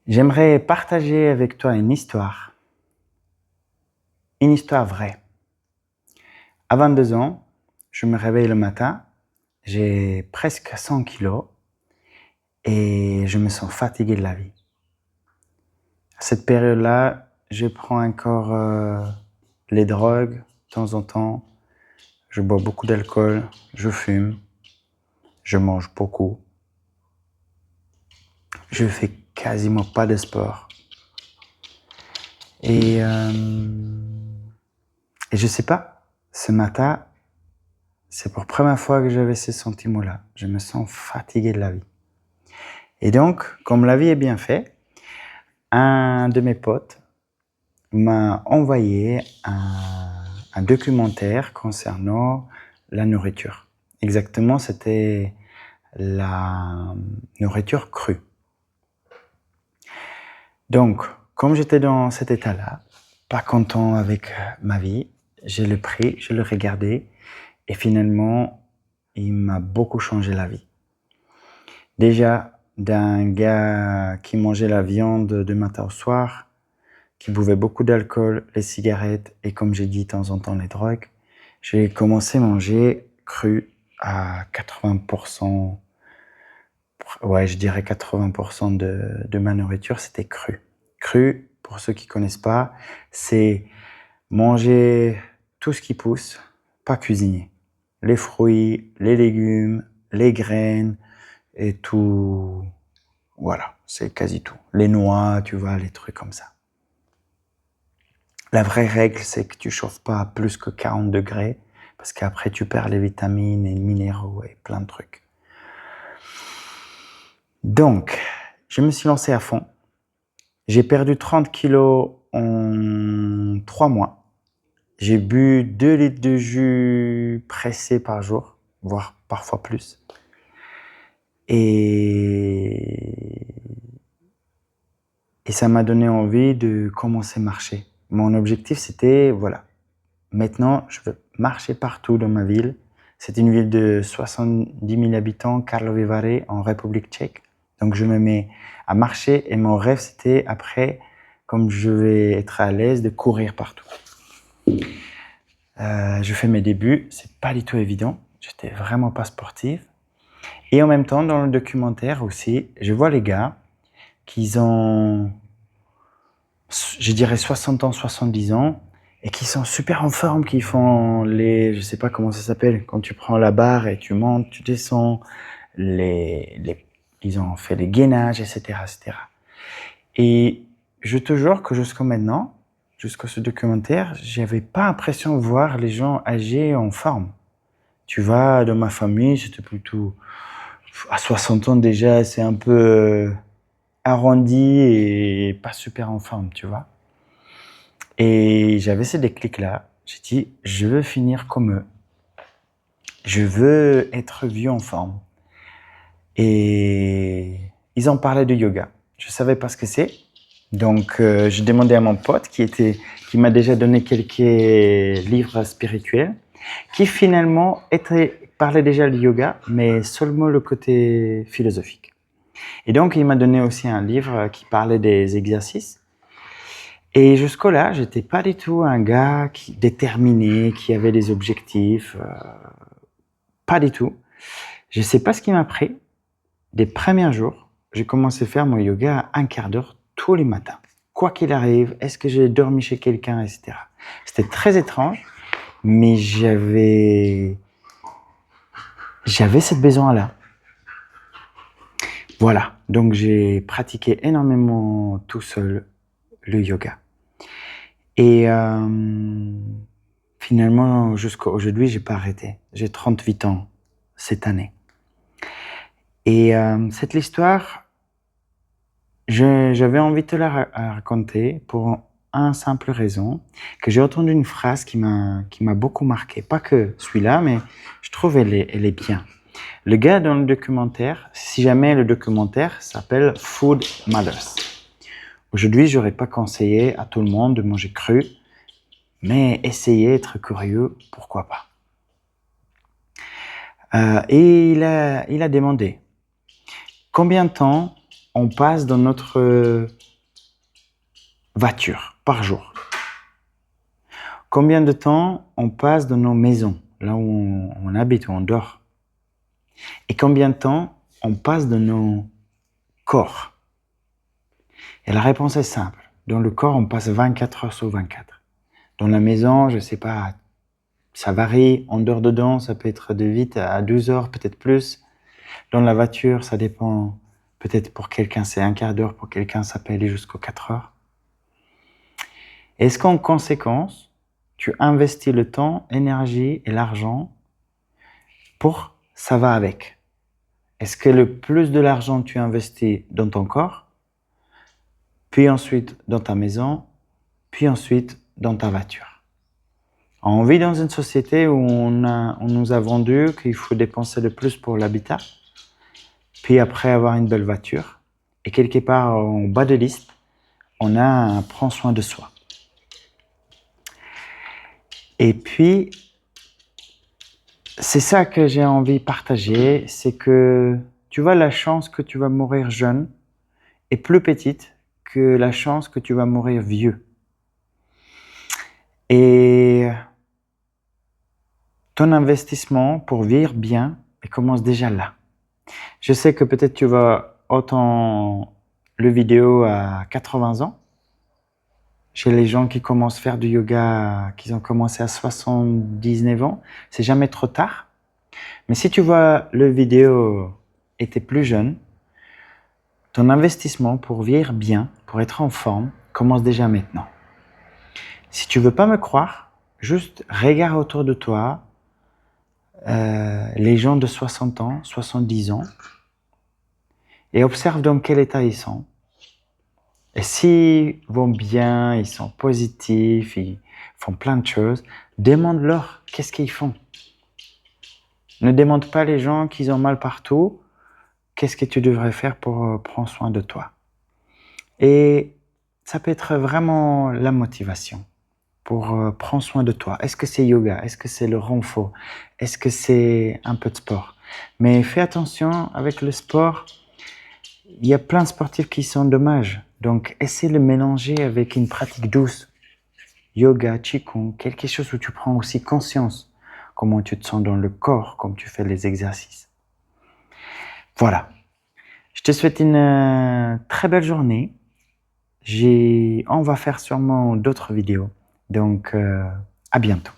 J'aimerais partager avec toi une histoire vraie. À 22 ans, je me réveille le matin, j'ai presque 100 kilos et je me sens fatigué de la vie. À cette période-là, je prends encore les drogues de temps en temps, je bois beaucoup d'alcool, je fume, je mange beaucoup, je fais quasiment pas de sport. Et je sais pas, ce matin, c'est pour la première fois que j'avais ces sentiments-là. Je me sens fatigué de la vie. Et donc, comme la vie est bien faite, un de mes potes m'a envoyé un documentaire concernant la nourriture. Exactement, c'était la nourriture crue. Donc, comme j'étais dans cet état-là, pas content avec ma vie, je l'ai pris, je l'ai regardé et finalement, il m'a beaucoup changé la vie. Déjà, d'un gars qui mangeait la viande du matin au soir, qui buvait beaucoup d'alcool, les cigarettes et comme j'ai dit de temps en temps les drogues, j'ai commencé à manger cru à 80%. Ouais, je dirais 80% de ma nourriture, c'était cru. Cru, pour ceux qui connaissent pas, c'est manger tout ce qui pousse, pas cuisiner. Les fruits, les légumes, les graines et tout. Voilà, c'est quasi tout. Les noix, tu vois, les trucs comme ça. La vraie règle, c'est que tu chauffes pas à plus que 40 degrés parce qu'après tu perds les vitamines et les minéraux et plein de trucs. Donc, je me suis lancé à fond. J'ai perdu 30 kilos en 3 mois. J'ai bu 2 litres de jus pressé par jour, voire parfois plus. Et ça m'a donné envie de commencer à marcher. Mon objectif, c'était, voilà, maintenant, je veux marcher partout dans ma ville. C'est une ville de 70 000 habitants, Karlovy Vary, en République tchèque. Donc, je me mets à marcher et mon rêve, c'était après, comme je vais être à l'aise, de courir partout. Je fais mes débuts, c'est pas du tout évident. J'étais vraiment pas sportif. Et en même temps, dans le documentaire aussi, je vois les gars qui ont, je dirais 60 ans, 70 ans, et qui sont super en forme, qui font les, je sais pas comment ça s'appelle, quand tu prends la barre et tu montes, tu descends, ils ont fait les gainages, etc., etc. Et je te jure que jusqu'à maintenant, jusqu'à ce documentaire, j'avais pas l'impression de voir les gens âgés en forme. Tu vois, dans ma famille, c'était plutôt, à 60 ans déjà, c'est un peu arrondi et pas super en forme, tu vois. Et j'avais ce déclic-là. J'ai dit, je veux finir comme eux. Je veux être vieux en forme. Et ils en parlaient de yoga. Je savais pas ce que c'est. Donc, j'ai demandé à mon pote qui m'a déjà donné quelques livres spirituels, qui finalement parlait déjà de yoga, mais seulement le côté philosophique. Et donc, il m'a donné aussi un livre qui parlait des exercices. Et jusqu'au-là, j'étais pas du tout un gars déterminé, qui avait des objectifs. Pas du tout. Je sais pas ce qui m'a pris. Des premiers jours, j'ai commencé à faire mon yoga à un quart d'heure tous les matins. Quoi qu'il arrive, est-ce que j'ai dormi chez quelqu'un, etc. C'était très étrange, mais j'avais cette besoin-là. Voilà, donc j'ai pratiqué énormément tout seul le yoga. Et finalement, jusqu'à aujourd'hui, j'ai pas arrêté. J'ai 38 ans cette année. Et cette histoire, j'avais envie de te la raconter pour une simple raison, que j'ai entendu une phrase qui m'a beaucoup marqué. Pas que celui-là, mais je trouve elle est bien. Le gars dans le documentaire, si jamais le documentaire s'appelle Food Matters. Aujourd'hui, j'aurais pas conseillé à tout le monde de manger cru, mais essayer, être curieux, pourquoi pas. Et il a demandé, Combien de temps on passe dans notre voiture par jour? Combien de temps on passe dans nos maisons, là où on habite, où on dort? Et combien de temps on passe dans nos corps? Et la réponse est simple. Dans le corps, on passe 24 heures sur 24. Dans la maison, je ne sais pas, ça varie. En dehors dedans, ça peut être de 8 à 12 heures, peut-être plus. Dans la voiture, ça dépend. Peut-être pour quelqu'un, c'est un quart d'heure. Pour quelqu'un, ça peut aller jusqu'aux 4 heures. Est-ce qu'en conséquence, tu investis le temps, l'énergie et l'argent pour ça va avec? Est-ce que le plus de l'argent tu investis dans ton corps, puis ensuite dans ta maison, puis ensuite dans ta voiture? On vit dans une société où on nous a vendu qu'il faut dépenser le plus pour l'habitat, puis après avoir une belle voiture. Et quelque part en bas de liste, on a un prends soin de soi. Et puis, c'est ça que j'ai envie de partager, c'est que tu vois, la chance que tu vas mourir jeune est plus petite que la chance que tu vas mourir vieux. Et ton investissement pour vivre bien, il commence déjà là. Je sais que peut-être tu vas autant le vidéo à 80 ans. Chez les gens qui commencent à faire du yoga, qui ont commencé à 79 ans, c'est jamais trop tard. Mais si tu vois le vidéo et tu es plus jeune, ton investissement pour vivre bien, pour être en forme, commence déjà maintenant. Si tu veux pas me croire, juste regarde autour de toi les gens de 60 ans, 70 ans et observe dans quel état ils sont. Et s'ils vont bien, ils sont positifs, ils font plein de choses, demande-leur qu'est-ce qu'ils font. Ne demande pas les gens qui ont mal partout, qu'est-ce que tu devrais faire pour prendre soin de toi. Et ça peut être vraiment la motivation pour prendre soin de toi. Est-ce que c'est yoga? Est-ce que c'est le renfort? Est-ce que c'est un peu de sport? Mais fais attention, avec le sport, il y a plein de sportifs qui sont dommages. Donc, essaie de le mélanger avec une pratique douce. Yoga, Qigong, quelque chose où tu prends aussi conscience. Comment tu te sens dans le corps, comme tu fais les exercices. Voilà. Je te souhaite une très belle journée. On va faire sûrement d'autres vidéos. Donc, à bientôt.